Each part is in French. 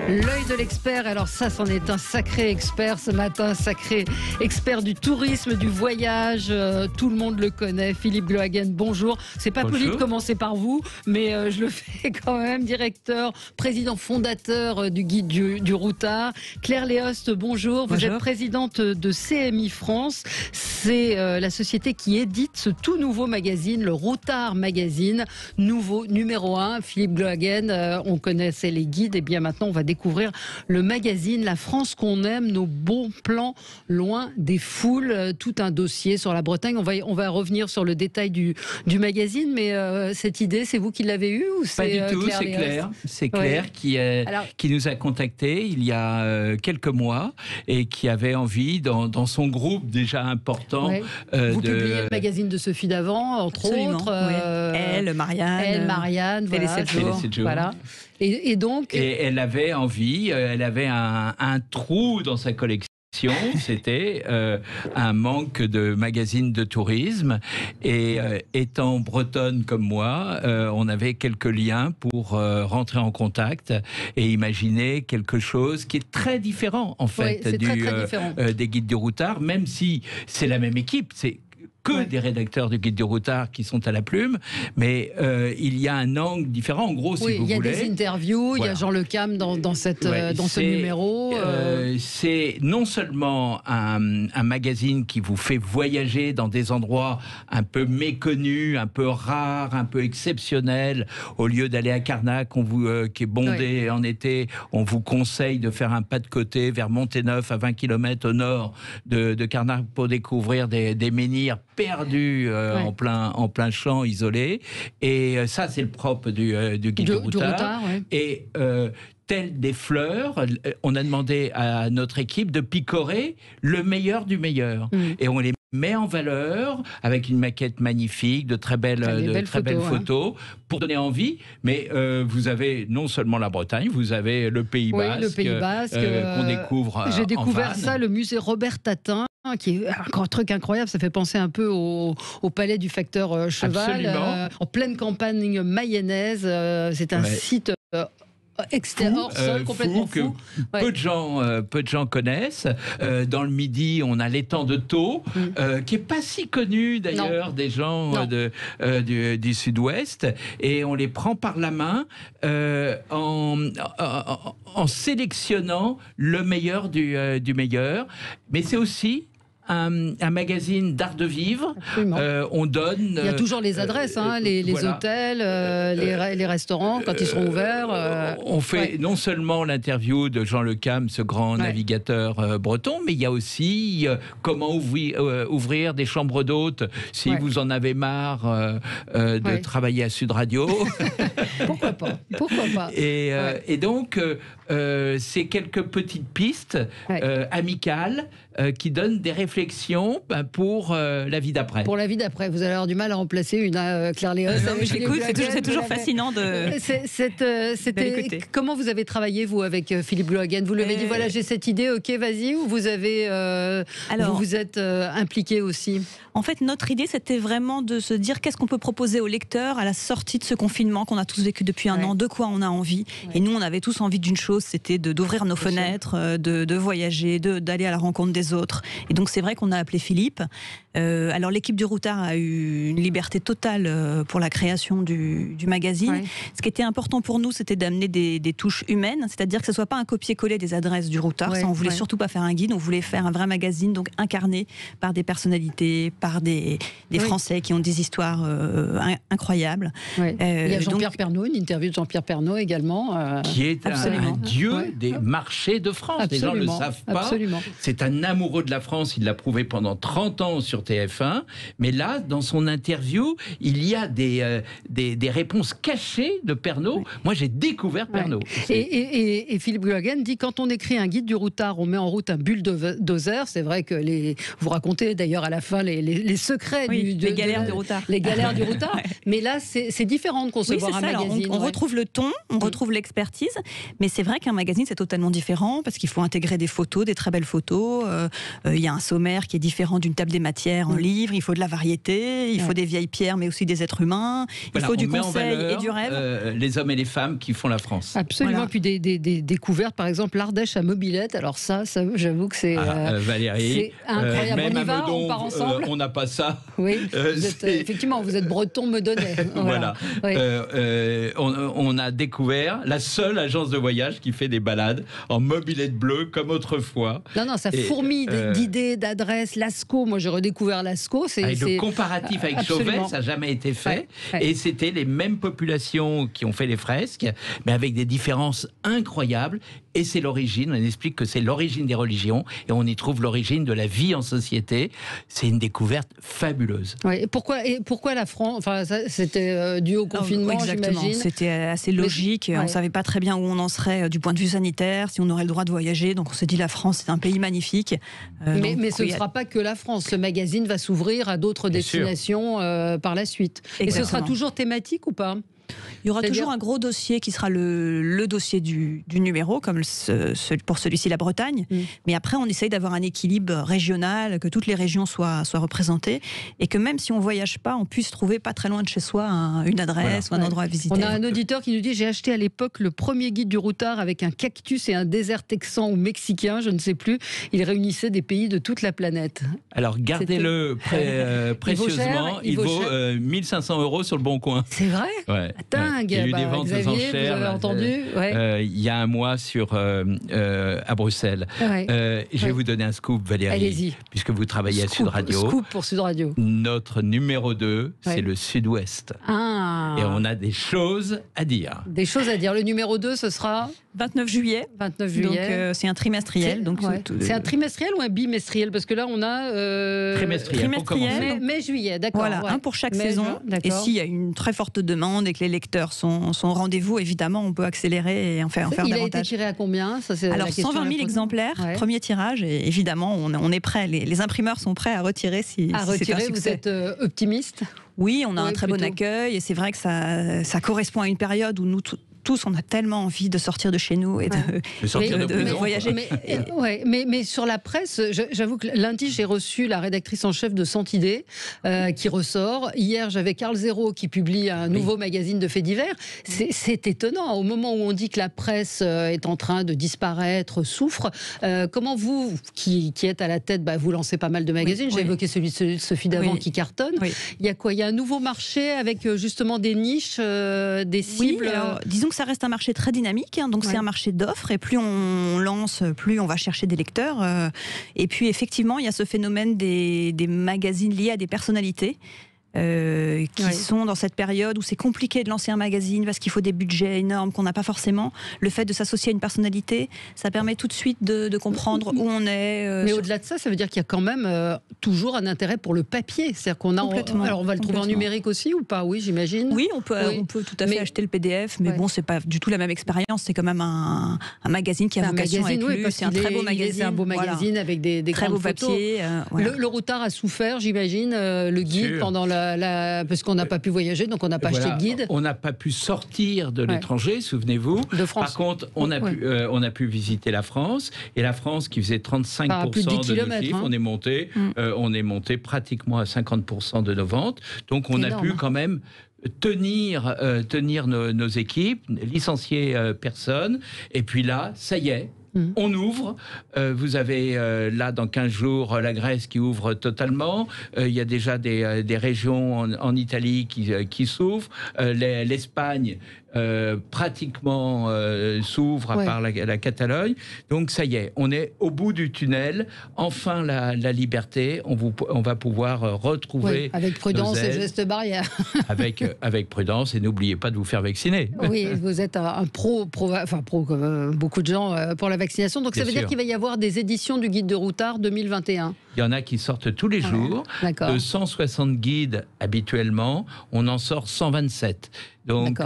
L'œil de l'expert, alors ça, c'en est un sacré expert ce matin, sacré expert du tourisme, du voyage, tout le monde le connaît, Philippe Glohagen, bonjour. C'est pas poli de commencer par vous, mais je le fais quand même, directeur, président fondateur du guide du routard. Claire Léost, bonjour. Vous êtes présidente de CMI France, c'est la société qui édite ce tout nouveau magazine, le Routard Magazine, nouveau, numéro 1. Philippe Glohagen, on connaissait les guides, et bien maintenant on va découvrir le magazine La France qu'on aime, nos bons plans loin des foules, tout un dossier sur la Bretagne. On va revenir sur le détail du magazine, mais cette idée, c'est vous qui l'avez eue ou c'est Pas du tout, c'est Claire. C'est Claire qui nous a contactés il y a quelques mois et qui avait envie, dans son groupe déjà important... Vous publiez le magazine de Sophie Davant, entre autres. Elle, Marianne, voilà, voilà. Et donc... Et elle avait envie, elle avait un trou dans sa collection. C'était un manque de magazines de tourisme et étant bretonne comme moi, on avait quelques liens pour rentrer en contact et imaginer quelque chose qui est très différent en fait très différent. Des guides du routard, même si c'est la même équipe, c'est que des rédacteurs du Guide du Routard qui sont à la plume, mais il y a un angle différent. En gros, si vous voulez... il y a des interviews, il y a Jean Le Cam dans ce numéro. C'est non seulement un magazine qui vous fait voyager dans des endroits un peu méconnus, un peu rares, un peu exceptionnels. Au lieu d'aller à Carnac, qui est bondé en été, on vous conseille de faire un pas de côté vers Monténeuf, à 20 km au nord de Carnac, pour découvrir des menhirs perdus en plein champ isolé. Et ça, c'est le propre du guide du routard. Et tel des fleurs, on a demandé à notre équipe de picorer le meilleur du meilleur. Et on les met en valeur avec une maquette magnifique, de très belles photos pour donner envie. Mais vous avez non seulement la Bretagne, vous avez le Pays Basque, qu'on découvre. J'ai découvert ça, le musée Robert Tatin, qui est un truc incroyable. Ça fait penser un peu au palais du facteur Cheval, en pleine campagne mayonnaise. C'est un site extérieur, complètement fou. Peu de gens connaissent. Dans le Midi, on a l'étang de Thau, qui est pas si connu d'ailleurs des gens du Sud-Ouest, et on les prend par la main en sélectionnant le meilleur du meilleur. Mais c'est aussi un magazine d'art de vivre. On donne... Il y a toujours les adresses, les hôtels, les restaurants, quand ils seront ouverts. On fait non seulement l'interview de Jean Le Cam, ce grand navigateur breton, mais il y a aussi comment ouvrir des chambres d'hôtes si vous en avez marre de travailler à Sud Radio. Pourquoi pas. Et donc, c'est quelques petites pistes amicales qui donnent des réflexions pour la vie d'après. Pour la vie d'après. Vous allez avoir du mal à remplacer une Claire Léost. C'est toujours fascinant de... Comment vous avez travaillé, vous, avec Philippe Glohagen? Vous lui avez dit, voilà, j'ai cette idée, ok, vas-y, ou vous avez... vous vous êtes impliqué aussi? En fait, notre idée, c'était vraiment de se dire qu'est-ce qu'on peut proposer aux lecteurs à la sortie de ce confinement qu'on a tous vécu depuis un an, de quoi on a envie. Et nous, on avait tous envie d'une chose, c'était d'ouvrir nos fenêtres, de voyager, d'aller à la rencontre des autres. Et donc, c'est vrai qu'on a appelé Philippe. Alors, l'équipe du Routard a eu une liberté totale pour la création du magazine. Ce qui était important pour nous, c'était d'amener des touches humaines, c'est-à-dire que ce ne soit pas un copier-coller des adresses du Routard. Ça, on voulait surtout pas faire un guide, on voulait faire un vrai magazine, donc incarné par des personnalités, par des Français qui ont des histoires incroyables. Il y a Jean-Pierre Pernaut, une interview de Jean-Pierre Pernaut également. Qui est un dieu des marchés de France. Les gens ne le savent pas. C'est un amoureux de la France, il l'a prouvé pendant 30 ans sur TF1. Mais là, dans son interview, il y a des réponses cachées de Pernaut. Moi, j'ai découvert Pernaut. Et Philippe Glohagen dit, quand on écrit un guide du routard, on met en route un bulldozer. C'est vrai que vous racontez d'ailleurs à la fin les secrets les galères du routard. Les galères du routard. Mais là, c'est différent de concevoir un magazine. Alors, on retrouve le ton, on retrouve l'expertise, mais c'est vrai qu'un magazine, c'est totalement différent parce qu'il faut intégrer des photos, des très belles photos. Il y a un sommaire qui est différent d'une table des matières pierres en livres, il faut de la variété, il faut des vieilles pierres, mais aussi des êtres humains, il faut du conseil et du rêve. Les hommes et les femmes qui font la France. Absolument. Puis des découvertes, par exemple l'Ardèche à Mobilette. Alors ça j'avoue que c'est Valérie, c'est incroyable. même On y va, Meudon, on part ensemble. On n'a pas ça. Oui, effectivement, vous êtes breton meudonnais. Voilà. Oui. On a découvert la seule agence de voyage qui fait des balades en mobilette bleue comme autrefois. Non, ça fourmille d'idées, d'adresses. Lascaux, moi j'ai redécouvert Lascaux. Le comparatif avec Chauvet, ça n'a jamais été fait. Ouais. Et c'était les mêmes populations qui ont fait les fresques, mais avec des différences incroyables. Et c'est l'origine, on explique que c'est l'origine des religions, et on y trouve l'origine de la vie en société. C'est une découverte fabuleuse. Ouais, et pourquoi la France? Enfin, c'était dû au confinement, exactement. J'imagine. C'était assez logique. On ne savait pas très bien où on en serait du point de vue sanitaire, si on aurait le droit de voyager. Donc on s'est dit, la France, c'est un pays magnifique. Mais ce ne sera pas que la France. Le magazine va s'ouvrir à d'autres destinations par la suite. Exactement. Et ce sera toujours thématique ou pas? Il y aura toujours un gros dossier qui sera le dossier du numéro, comme pour celui-ci la Bretagne. Mais après, on essaye d'avoir un équilibre régional, que toutes les régions soient représentées, et que même si on ne voyage pas, on puisse trouver pas très loin de chez soi une adresse ou un endroit à visiter. On a un auditeur qui nous dit: j'ai acheté à l'époque le premier guide du routard avec un cactus et un désert texan ou mexicain, je ne sais plus. Il réunissait des pays de toute la planète. Alors gardez-le précieusement. Il vaut 1500 € sur le Bon Coin. C'est vrai? Ouais. Dingue. Il y a eu des ventes aux enchères. Vous avez entendu? Il y a un mois à Bruxelles. Je vais vous donner un scoop, Valérie. Allez-y. Puisque vous travaillez à Sud Radio. Scoop pour Sud Radio. Notre numéro 2, c'est le Sud-Ouest. Et on a des choses à dire. Des choses à dire. Le numéro 2, ce sera 29 juillet. 29 juillet. Donc c'est un trimestriel. C'est un trimestriel ou un bimestriel? Parce que là, on a... trimestriel. Mai-juillet, d'accord. Voilà, un pour chaque saison. Et s'il y a une très forte demande et que les lecteurs sont au rendez-vous, évidemment, on peut accélérer et en faire davantage. Il a été tiré à combien? Alors, 120 000 exemplaires, premier tirage. Et évidemment, on est prêt. Les imprimeurs sont prêts à retirer si c'est un succès. Vous êtes optimiste? Oui, on a un très bon accueil. Et c'est vrai que ça correspond à une période où nous tous, on a tellement envie de sortir de chez nous et de voyager. Mais sur la presse, j'avoue que lundi, j'ai reçu la rédactrice en chef de Santidée qui ressort. Hier, j'avais Carl Zéro qui publie un nouveau magazine de faits divers. C'est étonnant. Au moment où on dit que la presse est en train de disparaître, souffre, comment vous, qui êtes à la tête, vous lancez pas mal de magazines. J'ai évoqué celui de Sophie Davant qui cartonne. Il y a quoi? Il y a un nouveau marché avec justement des niches, des cibles. Alors, disons que ça reste un marché très dynamique, donc c'est un marché d'offres, et plus on lance, plus on va chercher des lecteurs. Et puis effectivement, il y a ce phénomène des magazines liés à des personnalités. Qui sont dans cette période où c'est compliqué de lancer un magazine parce qu'il faut des budgets énormes qu'on n'a pas forcément. Le fait de s'associer à une personnalité, ça permet tout de suite de comprendre où on est. Mais au-delà de ça, ça veut dire qu'il y a quand même toujours un intérêt pour le papier. C'est-à-dire qu'on a. Alors on va le trouver en numérique aussi ou pas? Oui, j'imagine. Oui, on peut tout à fait acheter le PDF, mais bon, c'est pas du tout la même expérience. C'est quand même un magazine qui a vocation à être lu. C'est un très beau magazine. C'est un beau magazine avec des très beaux papiers. Le routard a souffert, j'imagine, le guide pendant parce qu'on n'a pas pu voyager, donc on n'a pas acheté de guide. On n'a pas pu sortir de l'étranger, souvenez-vous. De France. Par contre, on a pu visiter la France, et la France qui faisait 35% de nos chiffres, on est monté pratiquement à 50% de nos ventes. Donc on a pu quand même tenir nos équipes, licencier personne, et puis là, ça y est. On ouvre. Vous avez là, dans 15 jours, la Grèce qui ouvre totalement. Il y a déjà des régions en Italie qui s'ouvrent. L'Espagne pratiquement s'ouvre, à part la Catalogne. Donc ça y est, on est au bout du tunnel. Enfin, la liberté. On va pouvoir retrouver avec prudence et gestes barrières. avec prudence, et n'oubliez pas de vous faire vacciner. Oui, vous êtes un pro comme beaucoup de gens pour la vaccination. Donc ça veut dire qu'il va y avoir des éditions du guide de routard 2021. Il y en a qui sortent tous les jours. De 160 guides habituellement, on en sort 127. Donc,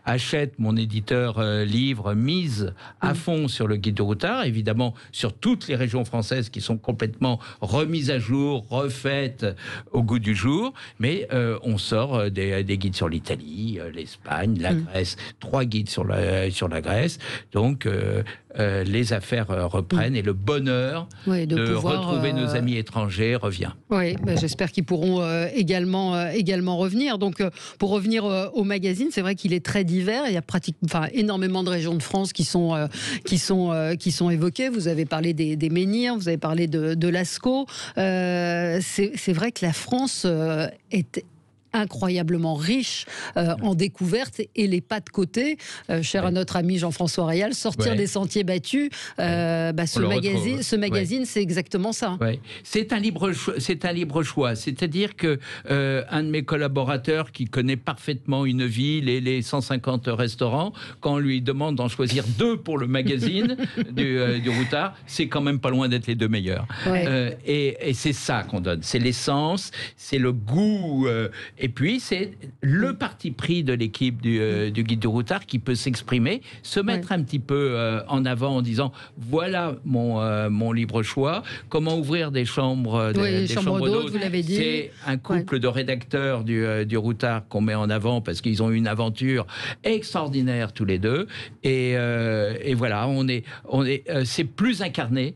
Hachette, mon éditeur livre, mise à fond sur le guide de routard, évidemment sur toutes les régions françaises qui sont complètement remises à jour, refaites au goût du jour. Mais on sort des guides sur l'Italie, l'Espagne, la Grèce, 3 guides sur la Grèce. Donc, les affaires reprennent et le bonheur de retrouver nos amis étrangers revient. Oui, j'espère qu'ils pourront également revenir. Donc, pour revenir au magazine, c'est vrai qu'il est très divers. Il y a énormément de régions de France qui sont évoquées. Vous avez parlé des menhirs, vous avez parlé de Lascaux. C'est vrai que la France est incroyablement riche en découvertes et les pas de côté, cher à notre ami Jean-François Réal, sortir des sentiers battus, ce magazine, c'est exactement ça. Ouais. C'est un libre choix. C'est-à-dire que un de mes collaborateurs qui connaît parfaitement une ville et les 150 restaurants, quand on lui demande d'en choisir 2 pour le magazine du Routard, c'est quand même pas loin d'être les 2 meilleurs. Ouais. Et c'est ça qu'on donne. C'est l'essence, c'est le goût. Et puis, c'est le parti pris de l'équipe du Guide du Routard qui peut s'exprimer, se mettre un petit peu en avant en disant voilà mon libre choix. Comment ouvrir des chambres d'hôtes, vous l'avez dit. C'est un couple de rédacteurs du Routard qu'on met en avant parce qu'ils ont eu une aventure extraordinaire tous les deux. Et voilà, c'est plus incarné,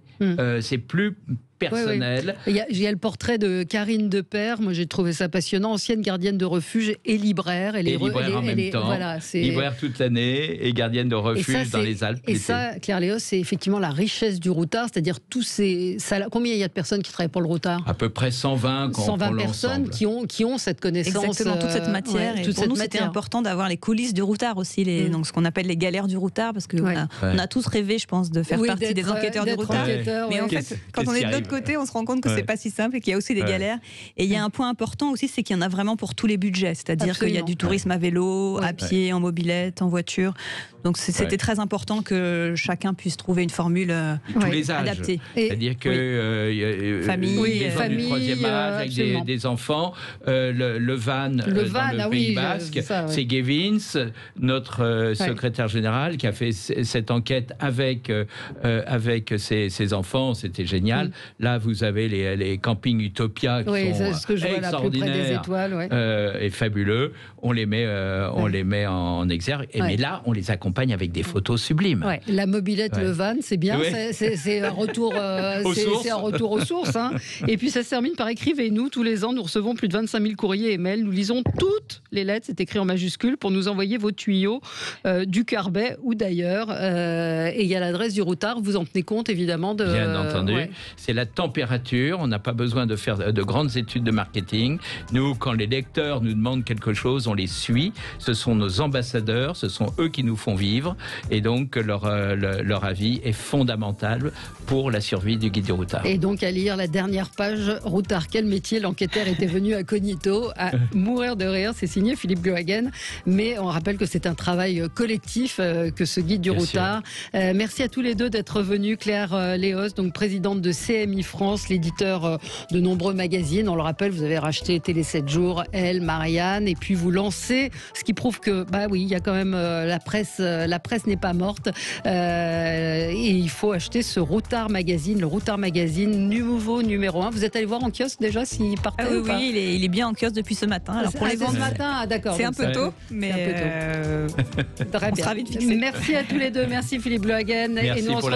c'est plus personnel. Il y a le portrait de Karine Depère. Moi, j'ai trouvé ça passionnant. Ancienne gardienne de refuge et libraire. Libraire en même temps. Voilà, libraire toute l'année et gardienne de refuge dans les Alpes. Et ça, Claire Léos, c'est effectivement la richesse du Routard, c'est-à-dire tous ces... Combien il y a de personnes qui travaillent pour le Routard ? À peu près 120 personnes qui ont cette connaissance. Exactement, toute cette matière. Et pour nous, c'était important d'avoir les coulisses du Routard aussi, donc ce qu'on appelle les galères du Routard, parce qu'on a tous rêvé, je pense, de faire partie des enquêteurs du Routard. Mais en fait, quand on est de l'autre côté, on se rend compte que c'est pas si simple et qu'il y a aussi des galères. Et il y a un point important aussi, c'est qu'il y en a vraiment pour tous les budgets. C'est-à-dire qu'il y a du tourisme à vélo, à pied, en mobilette, en voiture. Donc c'était très important que chacun puisse trouver une formule adaptée. C'est-à-dire que famille, du troisième âge avec des enfants, le van dans le Pays Basque, c'est Gevins, notre secrétaire général, qui a fait cette enquête avec ses enfants. C'était génial. Là, vous avez les campings Utopia qui sont extraordinaires et fabuleux. On les met en exergue. Mais là, on les accompagne avec des photos sublimes. La mobilette, le van, c'est bien. C'est un retour aux sources. Hein. Et puis, ça se termine par écrivez-nous. Tous les ans, nous recevons plus de 25 000 courriers et mails. Nous lisons toutes les lettres. C'est écrit en majuscules pour nous envoyer vos tuyaux du Carbet ou d'ailleurs. Et il y a l'adresse du Routard. Vous en tenez compte, évidemment. Bien entendu. C'est la température. On n'a pas besoin de faire de grandes études de marketing. Nous, quand les lecteurs nous demandent quelque chose, on les suit. Ce sont nos ambassadeurs. Ce sont eux qui nous font vivre. Et donc, leur avis est fondamental pour la survie du Guide du Routard. Et donc, à lire la dernière page, Routard, quel métier? L'enquêteur était venu incognito, à mourir de rire. C'est signé Philippe Glohagen. Mais on rappelle que c'est un travail collectif que ce Guide du Routard. Merci à tous les deux d'être venus. Claire Léos, donc présidente de CMI France, l'éditeur de nombreux magazines. On le rappelle, vous avez racheté Télé 7 jours, Elle, Marianne, et puis vous lancez, ce qui prouve que, il y a quand même la presse n'est pas morte. Et il faut acheter ce Routard Magazine, le Routard Magazine, nouveau numéro 1. Vous êtes allé voir en kiosque déjà s'il partait ou pas? Oui, il est bien en kiosque depuis ce matin. Alors pour les ventes, ce matin, d'accord. C'est un peu tôt, mais très bien. on sera vite fixé. Merci à tous les deux. Merci Philippe Glohagen. Merci et nous, on pour